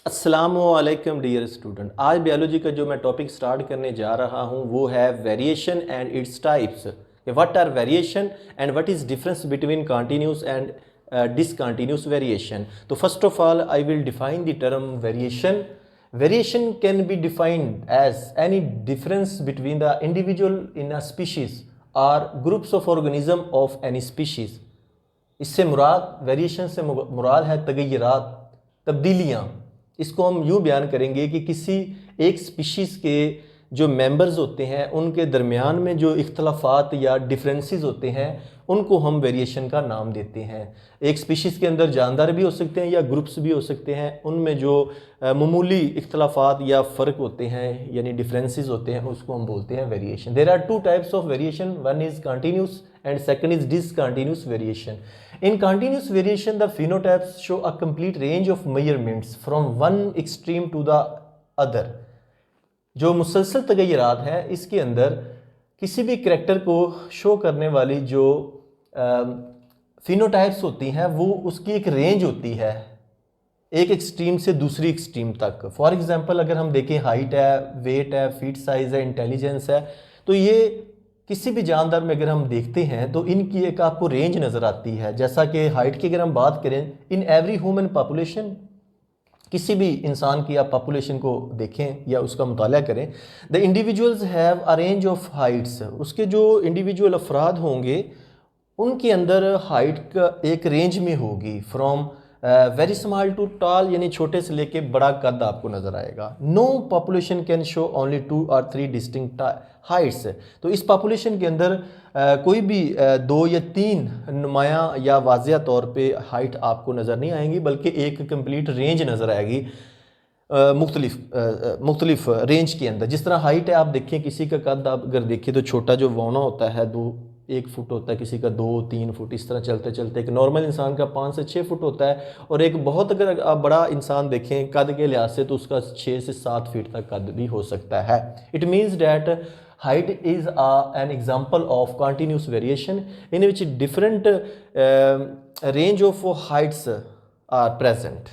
अस्सलामुअलैकुम dear student. आज biology का जो मैं टॉपिक स्टार्ट करने जा रहा हूँ वो है variation and its types. What are variation and what is difference between continuous and discontinuous variation. So first of all I will define the term variation. Variation can be defined as any difference between the individual in a species or groups of organism of any species. इससे मुराद variation से मुराद है तगय्युरात, तब्दीलियाँ। इसको हम यूँ बयान करेंगे कि किसी एक स्पीशीज़ के जो मेंबर्स होते हैं उनके दरमियान में जो इख्तलाफात या डिफरेंसेस होते हैं उनको हम वेरिएशन का नाम देते हैं। एक स्पीशीज़ के अंदर जानदार भी हो सकते हैं या ग्रुप्स भी हो सकते हैं, उनमें जो मामूली इख्तलाफात या फ़र्क होते हैं यानी डिफरेंसेस होते हैं उसको हम बोलते हैं variation. There are two types of variation, one is continuous and second is discontinuous variation. In continuous variation, the phenotypes show a complete range of measurements from one extreme to the other. जो मुसलसल तगय्युरात हैं इसके अंदर किसी भी character को show करने वाली जो फिनोटाइप्स होती हैं वो उसकी एक रेंज होती है एक एक्सट्रीम से दूसरी एक्सट्रीम तक। फॉर एग्जांपल अगर हम देखें हाइट है, वेट है, फीट साइज़ है, इंटेलिजेंस है, तो ये किसी भी जानदार में अगर हम देखते हैं तो इनकी एक आपको रेंज नज़र आती है। जैसा कि हाइट की अगर हम बात करें, इन एवरी ह्यूमन पॉपुलेशन, किसी भी इंसान की आप पॉपुलेशन को देखें या उसका मुताला करें, the individuals have a range of Heights. उसके जो इंडिविजुअल अफराद होंगे उनके अंदर हाइट का एक रेंज में होगी, from very small to tall, यानी छोटे से लेके बड़ा कद आपको नज़र आएगा। No population can show only 2 और 3 डिस्टिंक्ट हाइट्स। तो इस पॉपुलेशन के अंदर कोई भी 2 या 3 नुमायाँ या वाज़िया तौर पे हाइट आपको नज़र नहीं आएंगी, बल्कि एक कंप्लीट रेंज नज़र आएगी मुख्तलिफ रेंज के अंदर। जिस तरह हाइट है, आप देखें किसी का कद आप अगर देखें तो छोटा जो वौना होता है 1 फुट होता है, किसी का 2-3 फुट, इस तरह चलते चलते एक नॉर्मल इंसान का 5 से 6 फुट होता है, और एक बहुत अगर आप बड़ा इंसान देखें कद के लिहाज से तो उसका 6 से 7 फीट तक कद भी हो सकता है। It means that height is an example of continuous variation in which different range of heights are present.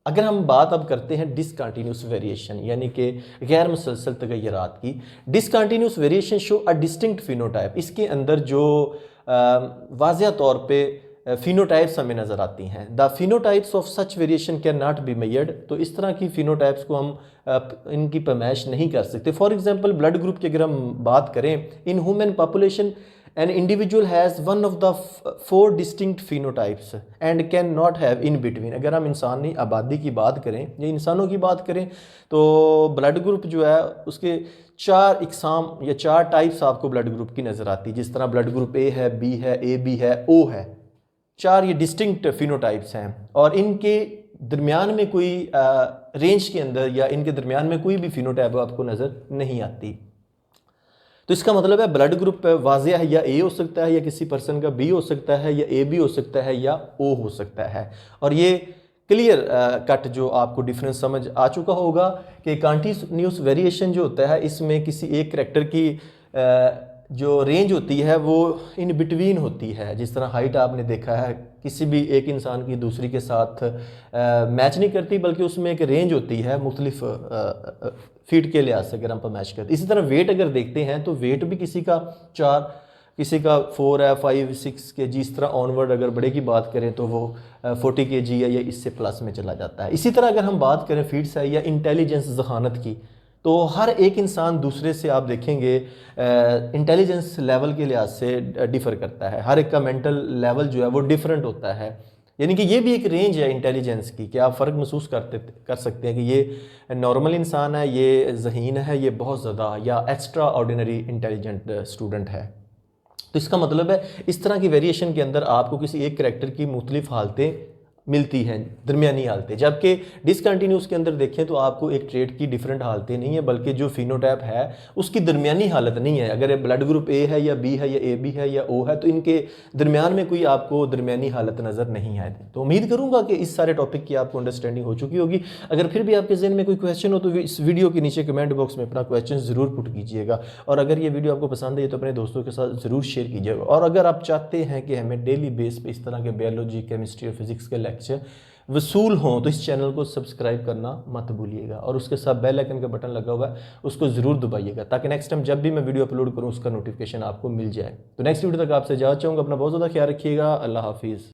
अगर हम बात अब करते हैं डिसकंटिन्यूस वेरिएशन यानी कि गैर मुसलसल तगय्युरात की। Discontinuous variation show a distinct phenotype. इसके अंदर जो वाज़िया तौर पे फिनोटाइप्स हमें नज़र आती हैं। The phenotypes of such variation can not be measured. तो इस तरह की फिनोटाइप्स को हम इनकी पैमाइश नहीं कर सकते। फॉर एग्जांपल ब्लड ग्रुप की अगर हम बात करें, in human population an individual has one of the 4 distinct phenotypes and can not have in between. अगर हम इंसानी आबादी की बात करें या इंसानों की बात करें तो ब्लड ग्रुप जो है उसके 4 इकसाम या 4 टाइप्स आपको ब्लड ग्रुप की नज़र आती है। जिस तरह ब्लड ग्रुप ए है, बी है, ए बी है, ओ है। 4 ये डिस्टिंक्ट फिनोटाइप्स हैं और इनके दरमियान में कोई रेंज के अंदर या इनके दरमियान में कोई भी फिनोटाइप आपको नज़र नहीं आती। तो इसका मतलब है ब्लड ग्रुप वाज़िया है, या ए हो सकता है या किसी पर्सन का बी हो सकता है या ए बी हो सकता है या ओ हो सकता है। और ये क्लियर कट जो आपको डिफरेंस समझ आ चुका होगा कि कंटिन्यूस वेरिएशन जो होता है इसमें किसी एक करैक्टर की जो रेंज होती है वो इन बिटवीन होती है। जिस तरह हाइट आपने देखा है किसी भी एक इंसान की दूसरी के साथ मैच नहीं करती, बल्कि उसमें एक रेंज होती है मुख्तलिफ फीट के लिहाज से अगर हम मैच करते। इसी तरह वेट अगर देखते हैं तो वेट भी किसी का 4, किसी का 4 है, 5-6 के जी, इस तरह ऑनवर्ड अगर बड़े की बात करें तो वो 40 के जी है या इससे प्लस में चला जाता है। इसी तरह अगर हम बात करें फीट से या इंटेलिजेंस ज़हानत की, तो हर एक इंसान दूसरे से आप देखेंगे इंटेलिजेंस लेवल के लिहाज से डिफ़र करता है। हर एक का मेंटल लेवल जो है वो डिफरेंट होता है, यानी कि ये भी एक रेंज है इंटेलिजेंस की कि आप फ़र्क महसूस कर सकते हैं कि ये नॉर्मल इंसान है, ये ज़हीन है, ये बहुत ज़्यादा या एक्स्ट्रा ऑर्डिनरी इंटेलिजेंट स्टूडेंट है। तो इसका मतलब है इस तरह की वेरिएशन के अंदर आपको किसी एक करैक्टर की मुख्तलिफ हालतें मिलती हैं, दरमियानी हालतें। जबकि डिसकंटिन्यूस के अंदर देखें तो आपको एक ट्रेड की डिफरेंट हालतें नहीं है, बल्कि जो फिनोटाइप है उसकी दरमियानी हालत नहीं है। अगर ब्लड ग्रुप ए है या बी है या ए बी है या ओ है तो इनके दरमियान में कोई आपको दरमियानी हालत नज़र नहीं आए। तो उम्मीद करूँगा कि इस सारे टॉपिक की आपको अंडरस्टैंडिंग हो चुकी होगी। अगर फिर भी आपके जहन में कोई क्वेश्चन हो तो इस वीडियो के नीचे कमेंट बॉक्स में अपना क्वेश्चन ज़रूर पुट कीजिएगा, और अगर ये वीडियो आपको पसंद है तो अपने दोस्तों के साथ ज़रूर शेयर कीजिएगा। और अगर आप चाहते हैं कि हमें डेली बेस पे इस तरह के बायोलॉजी, केमिस्ट्री और फिज़िक्स के लेक्चर वसूल हों तो इस चैनल को सब्सक्राइब करना मत भूलिएगा, और उसके साथ बेल आइकन का बटन लगा हुआ है उसको ज़रूर दबाइएगा, ताकि नेक्स्ट टाइम जब भी मैं वीडियो अपलोड करूँ उसका नोटिफिकेशन आपको मिल जाए। तो नेक्स्ट वीडियो तक आपसे इजाज़त चाहूँगा। अपना बहुत ज़्यादा ख्याल रखिएगा। अल्लाह हाफिज़।